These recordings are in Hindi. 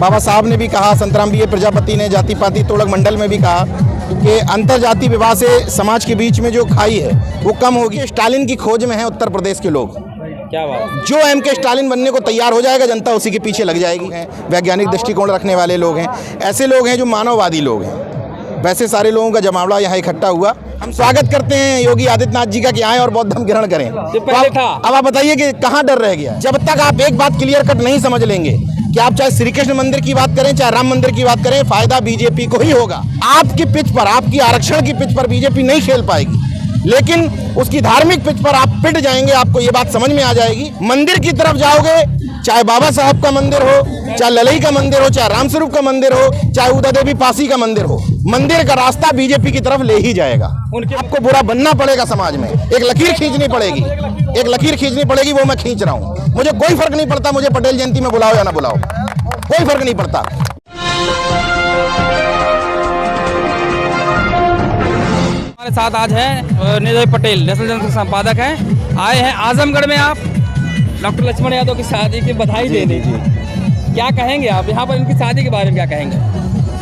बाबा साहब ने भी कहा, संतराम बी प्रजापति ने जाति पाति तोड़क मंडल में भी कहा कि अंतर जाति विवाह से समाज के बीच में जो खाई है वो कम होगी। स्टालिन की खोज में है उत्तर प्रदेश के लोग। क्या बात। जो एमके स्टालिन बनने को तैयार हो जाएगा, जनता उसी के पीछे लग जाएगी। वैज्ञानिक दृष्टिकोण रखने वाले लोग हैं, ऐसे लोग हैं जो मानववादी लोग हैं। वैसे सारे लोगों का जमावड़ा यहाँ इकट्ठा हुआ। हम स्वागत करते हैं योगी आदित्यनाथ जी का कि आए और बौद्ध धर्म ग्रहण करें। अब आप बताइए कि कहाँ डर रह गया। जब तक आप एक बात क्लियर कट नहीं समझ लेंगे कि आप चाहे श्री कृष्ण मंदिर की बात करें, चाहे राम मंदिर की बात करें, फायदा बीजेपी को ही होगा। आपकी पिच पर, आपकी आरक्षण की पिच पर बीजेपी नहीं खेल पाएगी, लेकिन उसकी धार्मिक पिच पर आप पिट जाएंगे। आपको ये बात समझ में आ जाएगी। मंदिर की तरफ जाओगे, चाहे बाबा साहब का मंदिर हो, चाहे ललई का मंदिर हो, चाहे रामस्वरूप का मंदिर हो, चाहे उदा देवी पासी का मंदिर हो, मंदिर का रास्ता बीजेपी की तरफ ले ही जाएगा। आपको बुरा बनना पड़ेगा, समाज में एक लकीर खींचनी पड़ेगी, एक लकीर खींचनी पड़ेगी। वो मैं खींच रहा हूँ। मुझे कोई फर्क नहीं पड़ता मुझे पटेल जयंती में बुलाओ या ना बुलाओ, कोई फर्क नहीं पड़ता। हमारे साथ आज है निधि पटेल, नेशनल जनता संपादक हैं। आए हैं आजमगढ़ में। आप डॉक्टर लक्ष्मण यादव की शादी की बधाई दे दीजिए। क्या कहेंगे आप यहाँ पर इनकी शादी के बारे में, क्या कहेंगे?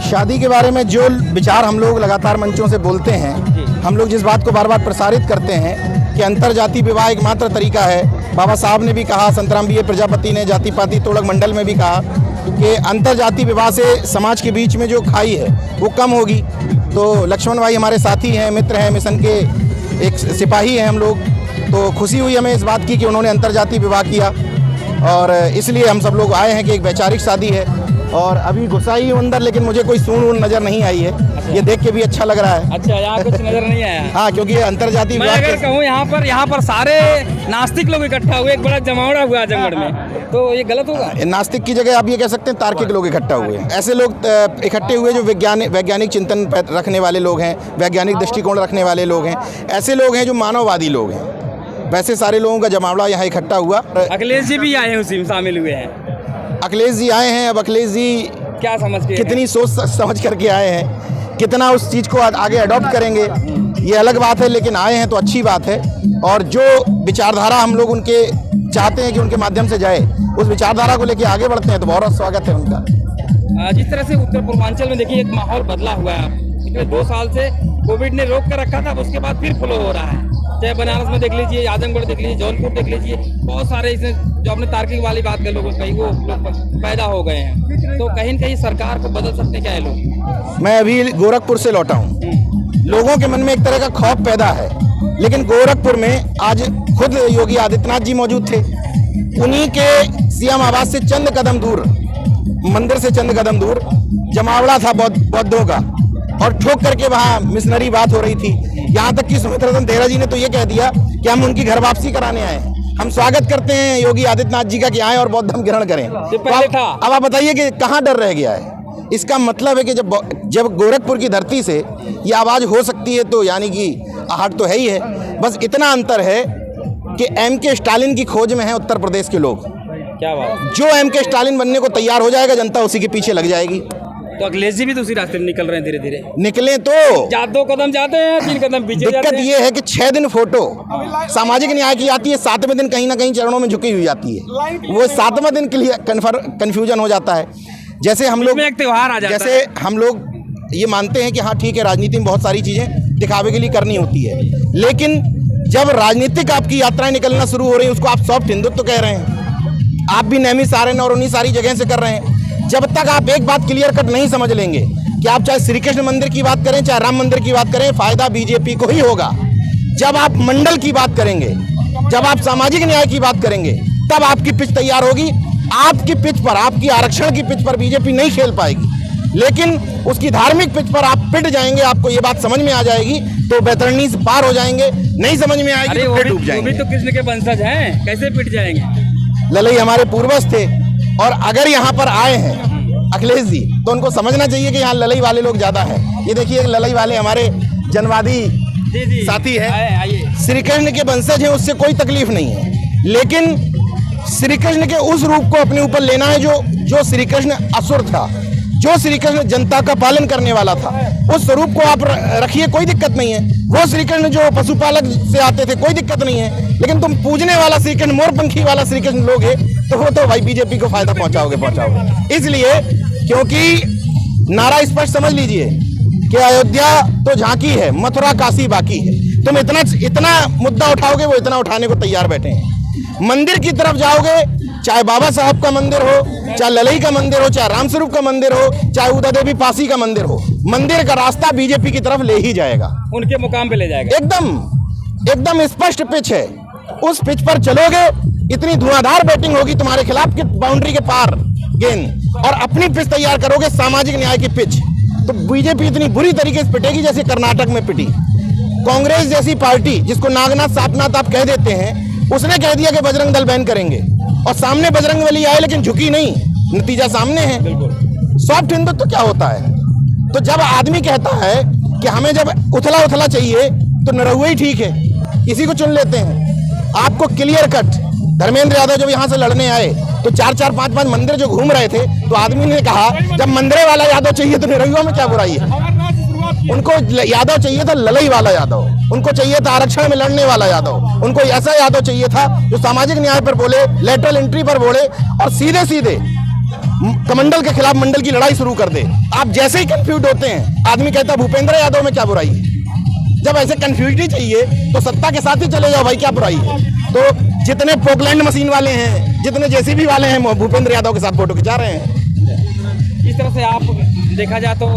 शादी के बारे में जो विचार हम लोग लगातार मंचों से बोलते हैं, हम लोग जिस बात को बार बार प्रसारित करते हैं कि अंतर जाति विवाह एकमात्र तरीका है। बाबा साहब ने भी कहा, संतराम बी प्रजापति ने जाति पाति तोड़क मंडल में भी कहा कि अंतर जाति विवाह से समाज के बीच में जो खाई है वो कम होगी। तो लक्ष्मण भाई हमारे साथी हैं, मित्र हैं, मिशन के एक सिपाही हैं हम लोग। तो खुशी हुई हमें इस बात की कि उन्होंने अंतर जाति विवाह किया, और इसलिए हम सब लोग आए हैं कि एक वैचारिक शादी है। और अभी घुसा ही हूँ अंदर, लेकिन मुझे कोई सून नजर नहीं आई है। अच्छा। ये देख के भी अच्छा लग रहा है। अच्छा, यहाँ कुछ नजर नहीं आया। हाँ, क्योंकि ये अंतर जाति मैं अगर कहूँ यहाँ पर सारे नास्तिक लोग इकट्ठा हुए, एक बड़ा जमावड़ा हुआ आजमगढ़ में, तो ये गलत होगा? नास्तिक की जगह आप ये कह सकते हैं तार्किक लोग इकट्ठा हुए। ऐसे लोग इकट्ठे हुए जो वैज्ञानिक चिंतन रखने वाले लोग हैं, वैज्ञानिक दृष्टिकोण रखने वाले लोग हैं, ऐसे लोग हैं जो मानववादी लोग हैं। वैसे सारे लोगों का जमावड़ा यहाँ इकट्ठा हुआ। अखिलेश जी भी आए हैं, उसी में शामिल हुए हैं। अखिलेश जी आए हैं। अब अखिलेश जी क्या समझ के, कितनी सोच समझ करके आए हैं, कितना उस चीज़ को आगे अडॉप्ट करेंगे, ये अलग बात है, लेकिन आए हैं तो अच्छी बात है। और जो विचारधारा हम लोग उनके चाहते हैं कि उनके माध्यम से जाए, उस विचारधारा को लेकर आगे बढ़ते हैं, तो बहुत स्वागत है उनका। जिस तरह से उत्तर पूर्वांचल में देखिए एक माहौल बदला हुआ है। पिछले 2 साल से कोविड ने रोक कर रखा था, उसके बाद फिर फ्लो हो रहा है। चाहे बनारस में देख लीजिए, आजमगढ़ देख लीजिए, जौनपुर देख लीजिए, बहुत सारे इसमें जो अपने तार्किक वाली बात कर लोगों कहीं वो लोग पैदा हो गए हैं। तो कहीं न कहीं सरकार को बदल सकते हैं क्या ये लोग? मैं अभी गोरखपुर से लौटा हूँ। लोगों के मन में एक तरह का खौफ पैदा है, लेकिन गोरखपुर में आज खुद योगी आदित्यनाथ जी मौजूद थे। उन्हीं के सीएम आवास से चंद कदम दूर, मंदिर से चंद कदम दूर जमावड़ा था बौद्धों का, और ठोक करके वहाँ मिशनरी बात हो रही थी। यहाँ तक कि सुमित्रा देहरा जी ने तो ये कह दिया कि हम उनकी घर वापसी कराने आए। हम स्वागत करते हैं योगी आदित्यनाथ जी का कि आए और बौद्ध धर्म ग्रहण करें। अब आप बताइए कि कहाँ डर रह गया है। इसका मतलब है कि जब गोरखपुर की धरती से ये आवाज़ हो सकती है, तो यानी कि आहट तो है ही है। बस इतना अंतर है कि एमके स्टालिन की खोज में है उत्तर प्रदेश के लोग। क्या बात। जो एमके स्टालिन बनने को तैयार हो जाएगा, जनता उसी के पीछे लग जाएगी। तो अखिलेश जी भी तो उसी रास्ते में निकल रहे हैं, धीरे धीरे निकले तो 2 कदम जाते हैं, 3 कदम पीछे जाते हैं। दिक्कत ये है कि 6 दिन फोटो सामाजिक न्याय की आती है, 7वें दिन कहीं ना कहीं चरणों में झुकी हुई आती है। वो 7वें दिन के लिए कन्फ्यूजन हो जाता है। जैसे हम लोग एक त्योहार आ जाता है, जैसे हम लोग ये मानते हैं कि हाँ ठीक है, राजनीति में बहुत सारी चीजें दिखावे के लिए करनी होती है, लेकिन जब राजनीतिक आपकी यात्राएं निकलना शुरू हो रही है, उसको आप सॉफ्ट हिंदुत्व कह रहे हैं। आप भी नेमी सारे और उन्हीं सारी जगह से कर रहे हैं। जब तक आप एक बात क्लियर कट नहीं समझ लेंगे कि आप चाहे श्री कृष्ण मंदिर की बात करें, चाहे राम मंदिर की बात करें, फायदा बीजेपी को ही होगा। जब आप मंडल की बात करेंगे, जब आप सामाजिक न्याय की बात करेंगे, तब आपकी पिच तैयार होगी। आपकी पिच पर, आपकी आरक्षण की पिच पर बीजेपी नहीं खेल पाएगी, लेकिन उसकी धार्मिक पिच पर आप पिट जाएंगे। आपको ये बात समझ में आ जाएगी तो बैतरणी से पार हो जाएंगे। नहीं समझ में आएगी तो डूब जाएंगे। वो भी तो कृष्ण के वंशज हैं, कैसे पिट जाएंगे? ललई हमारे पूर्वज थे, और अगर यहाँ पर आए हैं अखिलेश जी, तो उनको समझना चाहिए कि यहाँ ललई वाले लोग ज्यादा हैं। ये देखिए, ललई वाले हमारे जनवादी साथी हैं, श्री कृष्ण के वंशज हैं, उससे कोई तकलीफ नहीं है, लेकिन श्री कृष्ण के उस रूप को अपने ऊपर लेना है जो श्री कृष्ण असुर था, जो श्री कृष्ण जनता का पालन करने वाला था। उस स्वरूप को आप रखिए, कोई दिक्कत नहीं है। वो श्री कृष्ण जो पशुपालक से आते थे, कोई दिक्कत नहीं है, लेकिन तुम पूजने वाला श्री कृष्ण, मोरपंखी वाला श्री कृष्ण लोगे तो वो तो भाई बीजेपी को फायदा पहुंचाओगे। इसलिए क्योंकि नारा स्पष्ट समझ लीजिए कि अयोध्या तो झांकी है, मथुरा काशी बाकी है। तुम इतना मुद्दा उठाओगे, वो इतना उठाने को तैयार बैठे हैं। मंदिर की तरफ जाओगे, चाहे बाबा साहब का मंदिर हो, चाहे ललई का मंदिर हो, चाहे रामस्वरूप का मंदिर हो, चाहे उदा देवी पासी का मंदिर हो, मंदिर का रास्ता बीजेपी की तरफ ले ही जाएगा, उनके मुकाम पे ले जाएगा। एकदम स्पष्ट पिच है। उस पिच पर चलोगे, इतनी धुआंधार बैटिंग होगी तुम्हारे खिलाफ कि बाउंड्री के पार गेंद, और अपनी पिच तैयार करोगे सामाजिक न्याय की पिच, तो बीजेपी इतनी बुरी तरीके से पिटेगी जैसे कर्नाटक में पिटी। कांग्रेस जैसी पार्टी जिसको नागनाथ सातनाथ आप कह देते हैं, उसने कह दिया कि बजरंग दल बैन करेंगे, और सामने बजरंग बली आए लेकिन झुकी नहीं, नतीजा सामने है। सॉफ्ट हिंदुत्व तो क्या होता है? तो जब आदमी कहता है कि हमें जब उथला चाहिए तो निरहुआ ही ठीक है, इसी को चुन लेते हैं। आपको क्लियर कट, धर्मेंद्र यादव जब यहाँ से लड़ने आए तो 4-4, 5-5 मंदिर जो घूम रहे थे, तो आदमी ने कहा जब मंदिर वाला यादव चाहिए तो निरहुआ में क्या बुराई है? उनको यादव चाहिए था ललई वाला यादव, उनको चाहिए था आरक्षण में लड़ने वाला यादव, उनको ऐसा यादव चाहिए था जो सामाजिक न्याय पर बोले, लेटरल एंट्री पर बोले, और सीधे सीधे कमंडल के खिलाफ मंडल की लड़ाई शुरू कर दे। आप जैसे ही कंफ्यूज होते हैं, आदमी कहता है भूपेंद्र यादव में क्या बुराई है? जब ऐसे कंफ्यूजन चाहिए तो सत्ता के साथ ही चले जाओ भाई, क्या बुराई है? तो जितने पोकलैंड मशीन वाले हैं, जितने जेसीबी वाले हैं, भूपेंद्र यादव के साथ फोटो खिंचा रहे हैं। इस तरह से आप देखा जाए तो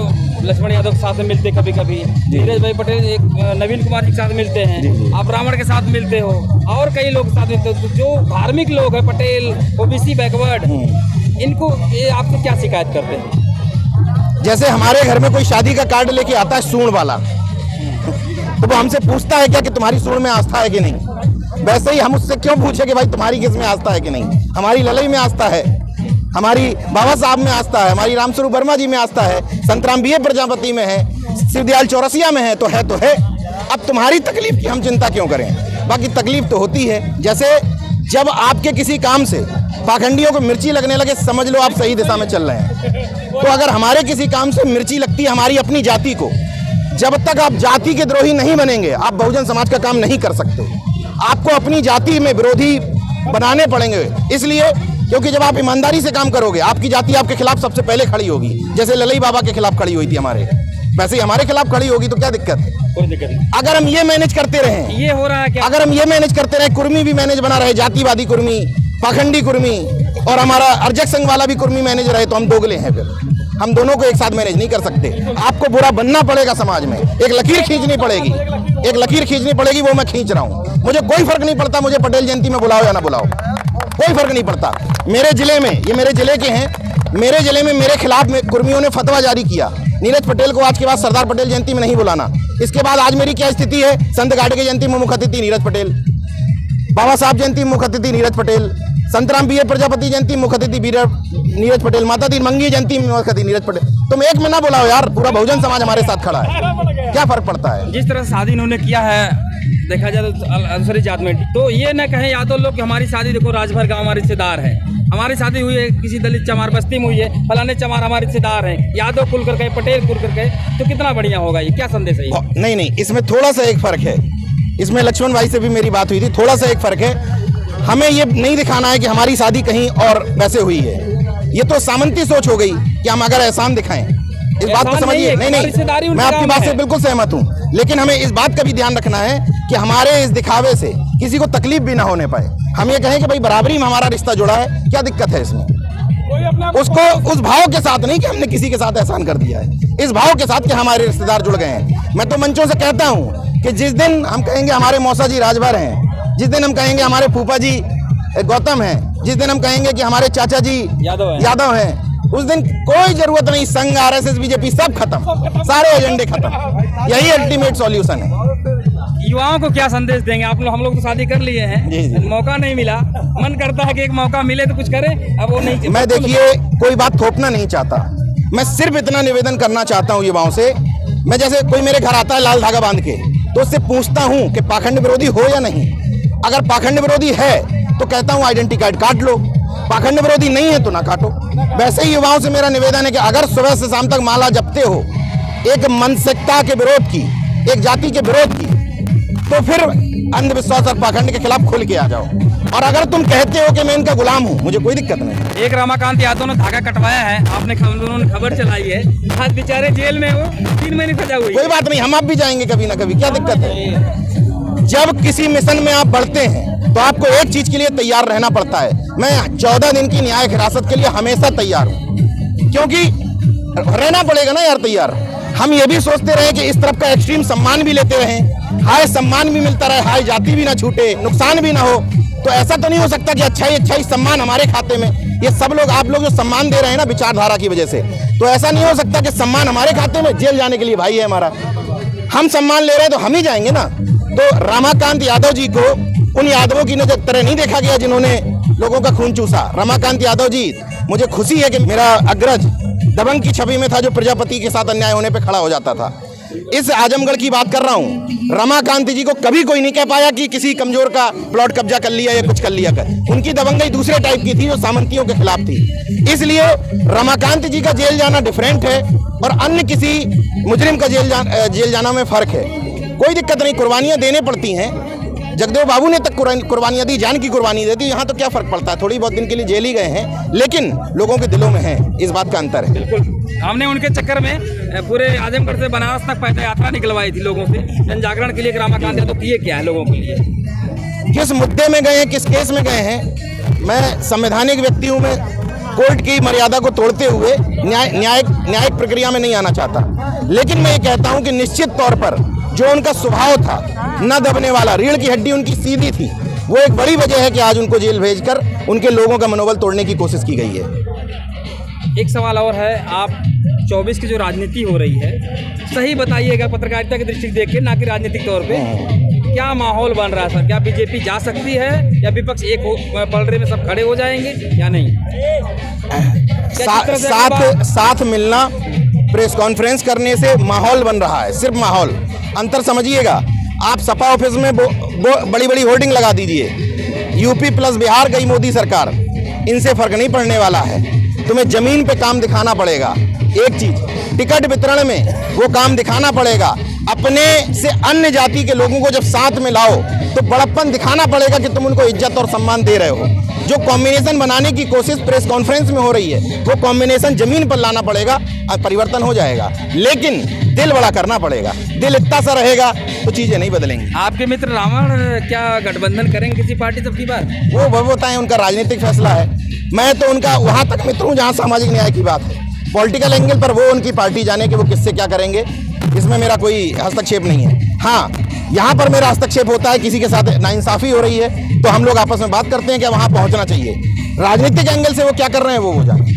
लक्ष्मण यादव के साथ मिलते, कभी कभी नीरज भाई पटेल, एक नवीन कुमार जी के साथ मिलते हैं, आप रावण के साथ मिलते हो, और कई लोग के साथ मिलते हो। तो जो धार्मिक लोग हैं, पटेल, ओबीसी बैकवर्ड, इनको ये आपसे क्या शिकायत करते हैं? जैसे हमारे घर में कोई शादी का कार्ड लेके आता है सूंड वाला, तो वो हमसे पूछता है क्या कि तुम्हारी सूंड में आस्था है कि नहीं? वैसे ही हम उससे क्यों पूछे कि भाई तुम्हारी किस में आस्था है कि नहीं? हमारी ललई में आस्था है, हमारी बाबा साहब में आस्था है, हमारी रामस्वरूप वर्मा जी में आस्था है, संतराम बीए प्रजापति में है, शिवदयाल चौरसिया में है, तो है। अब तुम्हारी तकलीफ की हम चिंता क्यों करें? बाकी तकलीफ तो होती है। जैसे जब आपके किसी काम से पाखंडियों को मिर्ची लगने लगे, समझ लो आप सही दिशा में चल रहे हैं। तो अगर हमारे किसी काम से मिर्ची लगती है हमारी अपनी जाति को, जब तक आप जाति के द्रोही नहीं बनेंगे, आप बहुजन समाज का काम नहीं कर सकते। आपको अपनी जाति में विरोधी बनाने पड़ेंगे, इसलिए क्योंकि जब आप ईमानदारी से काम करोगे, आपकी जाति आपके खिलाफ सबसे पहले खड़ी होगी। जैसे ललई बाबा के खिलाफ खड़ी हुई थी हमारे, वैसे ही हमारे खिलाफ खड़ी होगी, तो क्या दिक्कत है? कोई दिक्कत नहीं। अगर हम ये मैनेज करते रहे, ये हो रहा है क्या? अगर हम ये मैनेज करते रहे, कुर्मी भी मैनेज बना रहे, जातिवादी कुर्मी, पाखंडी कुर्मी, और हमारा अर्जक संघ वाला भी कुर्मी मैनेज रहे, तो हम दोगले हैं। फिर हम दोनों को एक साथ मैनेज नहीं कर सकते। आपको बुरा बनना पड़ेगा, समाज में एक लकीर खींचनी पड़ेगी, एक लकीर खींचनी पड़ेगी, वो मैं खींच रहा हूँ। मुझे कोई फर्क नहीं पड़ता मुझे पटेल जयंती में बुलाओ या ना बुलाओ, कोई फर्क नहीं पड़ता। मेरे जिले में, ये मेरे जिले के हैं, मेरे जिले में मेरे खिलाफ में कुर्मियों ने फतवा जारी किया, नीरज पटेल को आज के बाद सरदार पटेल जयंती में नहीं बुलाना। इसके बाद आज मेरी क्या स्थिति है? संत गाड़े की जयंती में मुख्य अतिथि नीरज पटेल, बाबा साहब जयंती में मुख्य अतिथि नीरज पटेल, संतराम बीए प्रजापति जयंती मुख्य अतिथि नीरज पटेल, माता दीन मंगी जयंती में मुख्य अतिथि नीरज पटेल। तुम एक में ना बुलाओ यार, पूरा बहुजन समाज हमारे साथ खड़ा है, क्या फर्क पड़ता है? जिस तरह शादी इन्होंने किया है, देखा जाए तो अनुसूचित जाति में, तो ये न कहें यादव लोग कि हमारी शादी देखो राजभर गाँव हमारे रिश्तेदार है, हमारी शादी हुई है किसी दलित चमार बस्ती में हुई है, फलाने चमार हमारे रिश्तेदार हैं, यादव कुल करके, पटेल कुल करके, तो कितना बढ़िया होगा? ये क्या संदेश है? नहीं, इसमें थोड़ा सा एक फर्क है। इसमें लक्ष्मण भाई से भी मेरी बात हुई थी, थोड़ा सा एक फर्क है। हमें ये नहीं दिखाना है कि हमारी शादी कहीं और वैसे हुई है। ये तो सामंती सोच हो गई कि हम अगर एहसान दिखाएं, इस बात को समझिए। नहीं, मैं आपकी बात से बिल्कुल सहमत हूँ, लेकिन हमें इस बात का भी ध्यान रखना है कि हमारे इस दिखावे से किसी को तकलीफ भी ना होने पाए। हम ये कहें कि भाई बराबरी में हमारा रिश्ता जुड़ा है, क्या दिक्कत है इसमें? उसको उस भाव के साथ नहीं कि हमने किसी के साथ एहसान कर दिया है, इस भाव के साथ कि हमारे रिश्तेदार जुड़ गए हैं। मैं तो मंचों से कहता हूँ कि जिस दिन हम कहेंगे हमारे मौसा जी राजभर हैं, जिस दिन हम कहेंगे हमारे फूफा जी गौतम हैं, जिस दिन हम कहेंगे कि हमारे चाचा जी यादव हैं, उस दिन कोई जरूरत नहीं, संघ, आरएसएस, बीजेपी सब खत्म, सारे एजेंडे खत्म। यही अल्टीमेट सॉल्यूशन है। युवाओं को क्या संदेश देंगे? आप लोग, हम लोग तो शादी कर लिए हैं, मौका नहीं मिला, मन करता है कि एक मौका मिले तो कुछ करें, अब वो नहीं। मैं देखिए कोई बात थोपना नहीं चाहता, मैं सिर्फ इतना निवेदन करना चाहता हूँ युवाओं से। मैं जैसे कोई मेरे घर आता है लाल धागा बांध के, तो उससे पूछता हूँ कि पाखंड विरोधी हो या नहीं। अगर पाखंड विरोधी है तो कहता हूँ आइडेंटिटी कार्ड काट लो, पाखंड विरोधी नहीं है तो ना काटो। वैसे ही युवाओं से मेरा निवेदन है कि अगर सुबह से शाम तक माला जपते हो एक मानसिकता के विरोध की, एक जाति के विरोध की, तो फिर अंधविश्वास और पाखंड के खिलाफ खुल के आ जाओ। और अगर तुम कहते हो कि मैं इनका गुलाम हूँ, मुझे कोई दिक्कत नहीं। एक रमाकांत यादव ने धागा कटवाया है, आपने उन्होंने खबर चलाई है, आज बेचारे जेल में वो 3 महीने सजा हुई। कोई बात नहीं, हम आप भी जाएंगे कभी ना कभी, क्या दिक्कत है। जब किसी मिशन में आप बढ़ते हैं तो आपको एक चीज के लिए तैयार रहना पड़ता है। मैं 14 दिन की न्यायिक हिरासत के लिए हमेशा तैयार हूँ, क्योंकि रहना पड़ेगा ना यार तैयार। हम ये भी सोचते रहे कि इस तरफ का एक्सट्रीम सम्मान भी लेते रहें, हाई सम्मान भी मिलता रहे, हाई जाति भी ना छूटे, नुकसान भी ना हो। तो ऐसा तो नहीं हो सकता कि अच्छा ही सम्मान हमारे खाते में। ये सब लोग, आप लोग जो सम्मान दे रहे हैं ना विचारधारा की वजह से, तो ऐसा नहीं हो सकता कि सम्मान हमारे खाते में, जेल जाने के लिए भाई है हमारा। हम सम्मान ले रहे हैं तो हम ही जाएंगे ना। तो रमाकांत यादव जी को उन यादवों की नजर तरह नहीं देखा गया जिन्होंने लोगों का खून चूसा। रमाकांत यादव जी, मुझे खुशी है कि मेरा अग्रज दबंग की छवि में था, जो प्रजापति के साथ अन्याय होने पे खड़ा हो जाता था। इस आजमगढ़ की बात कर रहा हूँ, रमाकांत जी को कभी कोई नहीं कह पाया कि किसी कमजोर का प्लॉट कब्जा कर लिया या कुछ कर लिया कर। उनकी दबंगई दूसरे टाइप की थी, जो सामंतियों के खिलाफ थी। इसलिए रमाकांत जी का जेल जाना डिफरेंट है और अन्य किसी मुजरिम का जेल जाना में फर्क है। कोई दिक्कत नहीं, कुर्बानियां देने पड़ती हैं। जगदेव बाबू ने तक कुर्बानियां दी, जान की कुर्बानी दे दी। यहाँ तो क्या फर्क पड़ता है, थोड़ी बहुत दिन के लिए जेल ही गए हैं, लेकिन लोगों के दिलों में है, इस बात का अंतर है। बिल्कुल, हमने उनके चक्कर में पूरे आजमगढ़ से बनारस तक पैदल यात्रा निकलवाई थी लोगों से, जन जागरण के लिए। रमाकांत यादव किए क्या है लोगों के लिए, किस मुद्दे में गए हैं, किस केस में गए हैं। मैं संवैधानिक व्यक्ति हूँ, मैं कोर्ट की मर्यादा को तोड़ते हुए न्यायिक प्रक्रिया में नहीं आना चाहता। लेकिन मैं ये कहता हूँ कि निश्चित तौर पर जो उनका स्वभाव था, न दबने वाला, रीढ़ की हड्डी उनकी सीधी थी, वो एक बड़ी वजह है कि आज उनको जेल भेजकर उनके लोगों का मनोबल तोड़ने की कोशिश की गई है। एक सवाल और है, आप 24 की जो राजनीति हो रही है, सही बताइएगा पत्रकारिता की दृष्टि से देख के, ना कि राजनीतिक तौर पे, क्या माहौल बन रहा है सर? क्या बीजेपी जा सकती है, या विपक्ष एक पलड़े में सब खड़े हो जाएंगे या नहीं? साथ मिलना, प्रेस कॉन्फ्रेंस करने से माहौल बन रहा है, सिर्फ माहौल। अंतर समझिएगा, आप सपा ऑफिस में बड़ी बड़ी होर्डिंग लगा दीजिए, यूपी प्लस बिहार गई मोदी सरकार, इनसे फर्क नहीं पड़ने वाला है। तुम्हें जमीन पे काम दिखाना पड़ेगा। एक चीज, टिकट वितरण में वो काम दिखाना पड़ेगा। अपने से अन्य जाति के लोगों को जब साथ में लाओ तो बड़प्पन दिखाना पड़ेगा कि तुम उनको इज्जत और सम्मान दे रहे हो। जो कॉम्बिनेशन बनाने की कोशिश प्रेस कॉन्फ्रेंस में हो रही है, वो कॉम्बिनेशन जमीन पर लाना पड़ेगा, परिवर्तन हो जाएगा। लेकिन दिल बड़ा करना पड़ेगा, दिल इतना सा रहेगा तो चीजें नहीं बदलेंगी। आपके मित्र रावण क्या गठबंधन करेंगे किसी पार्टी से की बात? वो बताएं, उनका राजनीतिक फैसला है। मैं तो उनका वहां तक मित्र हूँ जहाँ सामाजिक न्याय की बात है। पॉलिटिकल एंगल पर वो उनकी पार्टी जाने कि वो किससे क्या करेंगे, इसमें मेरा कोई हस्तक्षेप नहीं है। हाँ, यहाँ पर मेरा हस्तक्षेप होता है, किसी के साथ नाइंसाफी हो रही है तो हम लोग आपस में बात करते हैं कि वहाँ पहुँचना चाहिए। राजनीतिक एंगल से वो क्या कर रहे हैं वो जाने,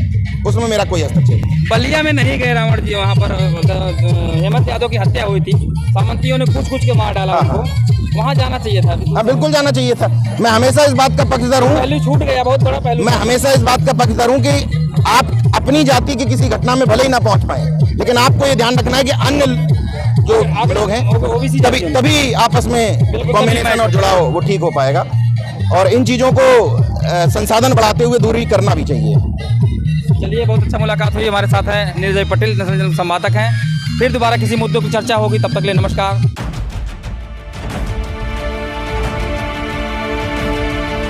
उसमें मेरा कोई हस्तक्षेप नहीं। बलिया में नहीं गए रावण जी, वहाँ पर हेमंत यादव की हत्या हुई थी, सामंतियों ने कुछ के मार डाला उनको, वहाँ जाना चाहिए था। हाँ, बिल्कुल जाना चाहिए था। मैं हमेशा इस बात का पक्षधर हूँ, पहलू छूट गया, बहुत बड़ा पहलू। मैं हमेशा इस बात का पक्षधर हूँ कि आप अपनी जाति की किसी घटना में भले ही ना पहुँच पाए, लेकिन आपको ये ध्यान रखना है कि अन्य जो लोग हैं तभी आपस में कॉम्बिनेशन और जुड़ाव वो ठीक हो पाएगा। और इन चीज़ों को संसाधन बढ़ाते हुए दूरी करना भी चाहिए। चलिए, बहुत अच्छा मुलाकात हुई। हमारे साथ हैं निर्जय पटेल, नेशनल संपादक हैं। फिर दोबारा किसी मुद्दों की चर्चा होगी, तब तक के लिए नमस्कार।